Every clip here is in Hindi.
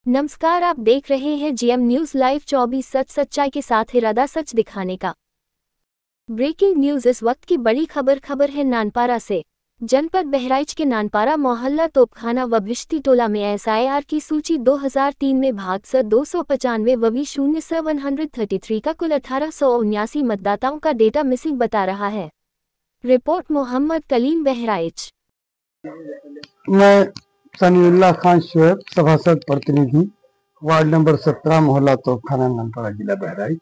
नमस्कार, आप देख रहे हैं जीएम न्यूज लाइव 24 सच सच्चाई के साथ इरादा सच दिखाने का। ब्रेकिंग न्यूज इस वक्त की बड़ी खबर है नानपारा से। जनपद बहराइच के नानपारा मोहल्ला तोपखाना व भिश्ती टोला में एसआईआर की सूची 2003 में भाग स 295 ववी 0 का कुल 1879 मतदाताओं का डेटा मिसिंग बता रहा है। रिपोर्ट मोहम्मद कलीम बहराइच। मैं समीउल्लाह खान शोएब, सभासद प्रतिनिधि, वार्ड नंबर 17, मोहल्ला तोपखाना, नानपारा, जिला बहराइच।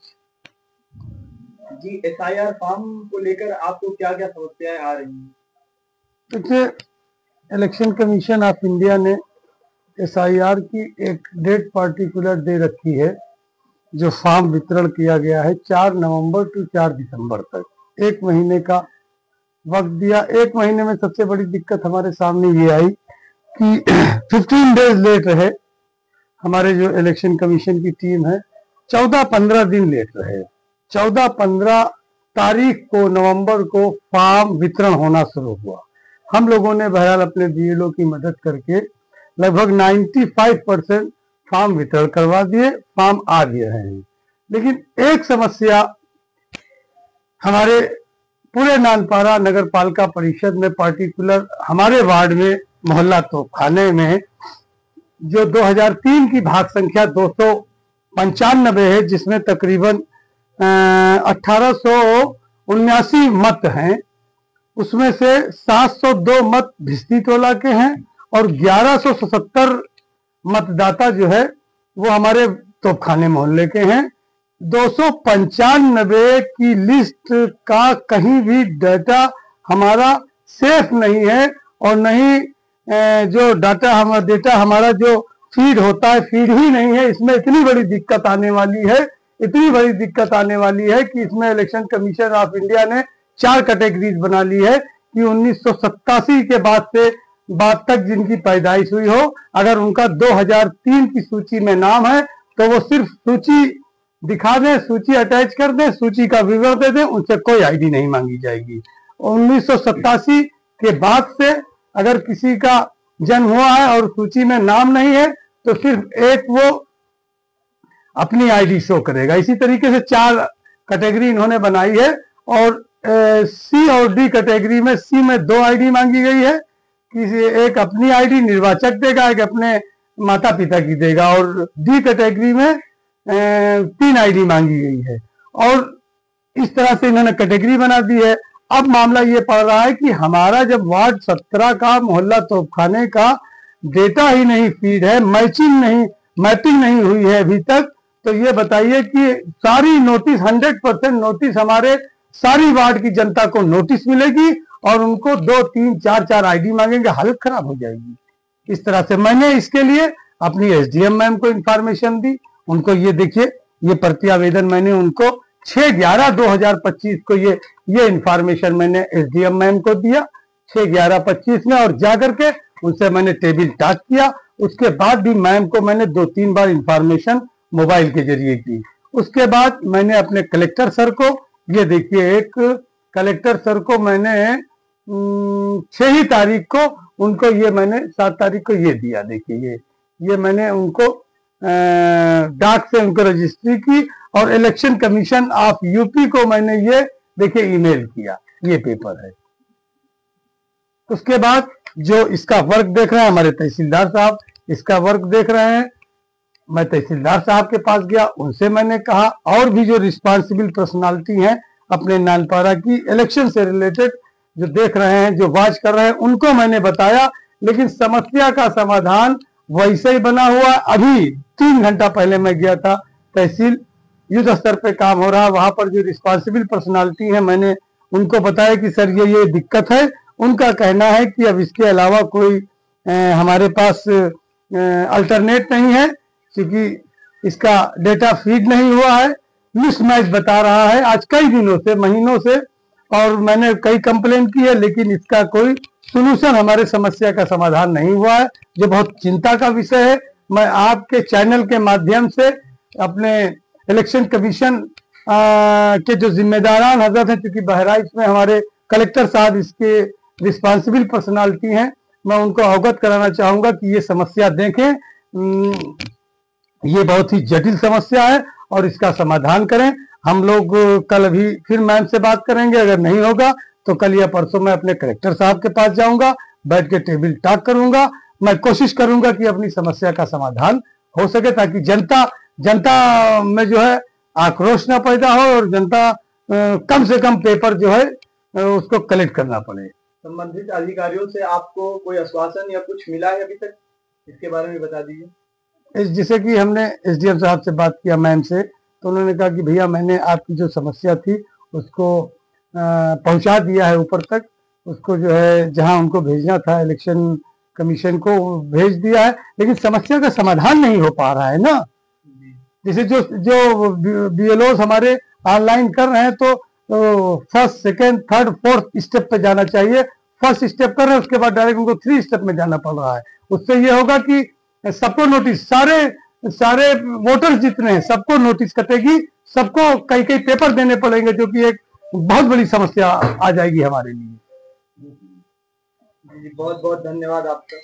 जी, एसआईआर फॉर्म को लेकर आपको क्या क्या समस्याएं आ रही हैं? देखिए, इलेक्शन कमीशन ऑफ इंडिया ने एसआईआर की एक डेट पार्टिकुलर दे रखी है, जो फॉर्म वितरण किया गया है 4 नवंबर टू 4 दिसंबर तक, 1 महीने का वक्त दिया। 1 महीने में सबसे बड़ी दिक्कत हमारे सामने ये आई कि 15 डेज लेट रहे। हमारे जो इलेक्शन कमीशन की टीम है 14-15 दिन लेट रहे। 14-15 तारीख को, नवंबर को फॉर्म वितरण होना शुरू हुआ। हम लोगों ने बहरहाल अपने बीएलओ की मदद करके लगभग 95% फॉर्म वितरण करवा दिए, फॉर्म आ भी रहे हैं। लेकिन एक समस्या हमारे पूरे नानपारा नगर पालिका परिषद में, पर्टिकुलर हमारे वार्ड में, मोहल्ला तोपखाने में, जो 2003 की भाग संख्या 295 है, जिसमें तकरीबन 1879 मत हैं, उसमें से 702 मत भिश्ती टोला के हैं और 1177 मतदाता जो है वो हमारे तोपखाने मोहल्ले के हैं। 295 की लिस्ट का कहीं भी डाटा हमारा सेफ नहीं है, और नहीं जो डेटा हमारा जो फीड होता है, फीड ही नहीं है। इसमें इतनी बड़ी दिक्कत आने वाली है कि इसमें इलेक्शन कमीशन ऑफ इंडिया ने 4 कैटेगरीज बना ली है कि 1987 के बाद तक जिनकी पैदाइश हुई हो, अगर उनका 2003 की सूची में नाम है तो वो सिर्फ सूची दिखा दें, सूची अटैच कर दें, सूची का विवरण दे दें, उनसे कोई आईडी नहीं मांगी जाएगी। 1987 के बाद से अगर किसी का जन्म हुआ है और सूची में नाम नहीं है तो सिर्फ एक वो अपनी आईडी शो करेगा। इसी तरीके से 4 कैटेगरी इन्होंने बनाई है, और सी और डी कैटेगरी में, सी में 2 आईडी मांगी गई है, किसी एक अपनी आईडी निर्वाचक देगा, एक अपने माता पिता की देगा, और डी कैटेगरी में 3 आईडी मांगी गई है। और इस तरह से इन्होंने कैटेगरी बना दी है। अब मामला ये पड़ रहा है कि हमारा जब वार्ड 17 का मोहल्ला तोपखाने का डेटा ही नहीं फीड है, मैपिंग नहीं हुई है अभी तक, तो ये बताइए कि सारी नोटिस, 100% नोटिस हमारे सारी वार्ड की जनता को नोटिस मिलेगी और उनको 2, 3, 4 आईडी मांगेंगे, हालत खराब हो जाएगी। इस तरह से मैंने इसके लिए अपनी एसडीएम मैम को इंफॉर्मेशन दी। उनको ये देखिए, ये प्रति आवेदन मैंने उनको 6/11/2025 को ये इंफॉर्मेशन मैंने एसडीएम मैम को दिया 6/11/25 में, और जाकर के उनसे मैंने टेबल टॉक किया। उसके बाद भी मैम को मैंने 2-3 बार इंफॉर्मेशन मोबाइल के जरिए की। उसके बाद मैंने अपने कलेक्टर सर को, ये देखिए, एक कलेक्टर सर को मैंने 6 ही तारीख को उनको ये मैंने 7 तारीख को ये दिया। देखिए, ये मैंने उनको डाक से उनको रजिस्ट्री की, और इलेक्शन कमीशन ऑफ यूपी को मैंने ये देखिए ईमेल किया। ये पेपर है। उसके बाद जो इसका वर्क देख रहे हैं हमारे तहसीलदार साहब, इसका वर्क देख रहे हैं। मैं तहसीलदार साहब के पास गया, उनसे मैंने कहा, और भी जो रिस्पॉन्सिबल पर्सनालिटी हैं अपने नानपारा की इलेक्शन से रिलेटेड, जो देख रहे हैं, जो वॉच कर रहे हैं, उनको मैंने बताया। लेकिन समस्या का समाधान वैसे ही बना हुआ। अभी 3 घंटा पहले मैं गया था तहसील, युद्ध स्तर पे काम हो रहा, वहां पर जो रिस्पॉन्सिबल पर्सनालिटी है, मैंने उनको बताया कि सर ये दिक्कत है। उनका कहना है कि अब इसके अलावा कोई हमारे पास अल्टरनेट नहीं है, क्योंकि इसका डेटा फीड नहीं हुआ है, मिसमैच बता रहा है आज कई दिनों से, महीनों से, और मैंने कई कंप्लेन की है, लेकिन इसका कोई सोल्यूशन, हमारे समस्या का समाधान नहीं हुआ है, जो बहुत चिंता का विषय है। मैं आपके चैनल के माध्यम से अपने इलेक्शन कमीशन के जो जिम्मेदारान हजरत हैं, क्योंकि बहराइच में हमारे कलेक्टर साहब इसके रिस्पॉन्सिबल पर्सनालिटी हैं, मैं उनको अवगत कराना चाहूंगा कि ये समस्या देखें। ये बहुत ही जटिल समस्या है और इसका समाधान करें। हम लोग कल अभी फिर मैम से बात करेंगे, अगर नहीं होगा तो कल या परसों मैं अपने कलेक्टर साहब के पास जाऊंगा, बैठ के टेबल टॉक करूंगा। मैं कोशिश करूंगा कि अपनी समस्या का समाधान हो सके, ताकि जनता में जो है आक्रोश ना पैदा हो और जनता कम से कम पेपर जो है उसको कलेक्ट करना पड़े। संबंधित अधिकारियों से आपको कोई आश्वासन या कुछ मिला है अभी तक, इसके बारे में बता दीजिए। जैसे कि हमने एसडीएम साहब से बात किया मैम से, तो उन्होंने कहा कि भैया मैंने आपकी जो समस्या थी उसको पहुंचा दिया है ऊपर तक, उसको जो है जहां उनको भेजना था इलेक्शन कमीशन को भेज दिया है, लेकिन समस्या का समाधान नहीं हो पा रहा है ना। जैसे जो बीएलओ हमारे ऑनलाइन कर रहे हैं तो first second third fourth step पे जाना चाहिए। फर्स्ट स्टेप कर रहे हैं, उसके बाद डायरेक्ट उनको 3 स्टेप में जाना पड़ रहा है। उससे ये होगा कि सबको नोटिस, सारे वोटर्स जितने हैं सबको नोटिस कटेगी, सबको कई पेपर देने पड़ेंगे, जो कि एक बहुत बड़ी समस्या आ जाएगी हमारे लिए। जी बहुत बहुत धन्यवाद आपका।